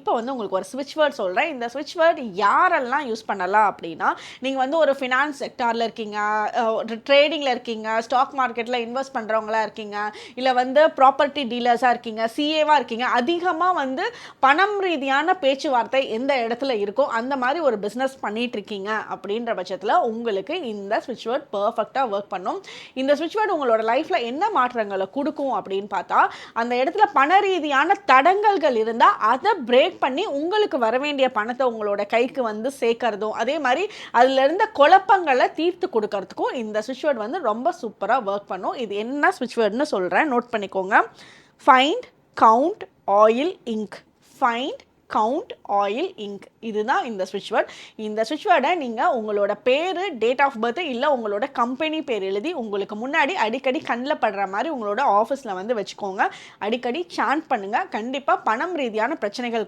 இப்போ வந்து உங்களுக்கு ஒரு ஸ்விட்ச் வேர்ட் சொல்கிறேன். இந்த ஸ்விட்ச் வேர்ட் யாரெல்லாம் யூஸ் பண்ணலாம் அப்படின்னா, நீங்கள் வந்து ஒரு ஃபினான்ஸ் செக்டாரில் இருக்கீங்க, ட்ரேடிங்கில் இருக்கீங்க, ஸ்டாக் மார்க்கெட்டில் இன்வெஸ்ட் பண்ணுறவங்களா இருக்கீங்க, இல்லை வந்து ப்ராப்பர்ட்டி டீலர்ஸாக இருக்கீங்க, சிஏவாக இருக்கீங்க, அதிகமாக வந்து பணம் ரீதியான பேச்சுவார்த்தை எந்த இடத்துல இருக்கோ அந்த மாதிரி ஒரு பிஸ்னஸ் பண்ணிட்டு இருக்கீங்க அப்படின்ற பட்சத்தில் உங்களுக்கு இந்த ஸ்விட்ச் வேர்ட் பர்ஃபெக்டாக ஒர்க் பண்ணும். இந்த ஸ்விட்ச் வேர்ட் உங்களோட லைஃப்பில் என்ன மாற்றங்களை கொடுக்கும் அப்படின்னு பார்த்தா, அந்த இடத்துல பண ரீதியான தடங்கல்கள் இருந்தால் அதை பிரேக் பண்ணி உங்களுக்கு வர வேண்டிய பணத்தை உங்களோட கைக்கு வந்து சேர்க்கறதும், அதே மாதிரி அதில் இருந்த குழப்பங்களை தீர்த்து கொடுக்கறதுக்கும் இந்த ஸ்விட்ச் வேர்ட் வந்து ரொம்ப சூப்பராக ஒர்க் பண்ணும். இது என்ன ஸ்விட்ச் வேர்ட்னு சொல்கிறேன், நோட் பண்ணிக்கோங்க. Find, count, oil, ink. Find, count, oil, ink. இதுதான் இந்த ஸ்விட்ச் வேர்ட். இந்த ஸ்விட்ச் வேர்டை நீங்கள் உங்களோட பேர், டேட் ஆஃப் பர்த், இல்லை உங்களோட கம்பெனி பேர் எழுதி உங்களுக்கு முன்னாடி அடிக்கடி கண்ணில் படுற மாதிரி உங்களோட ஆஃபீஸில் வந்து வச்சுக்கோங்க. அடிக்கடி சாண்ட் பண்ணுங்கள். கண்டிப்பாக பணம் ரீதியான பிரச்சனைகள்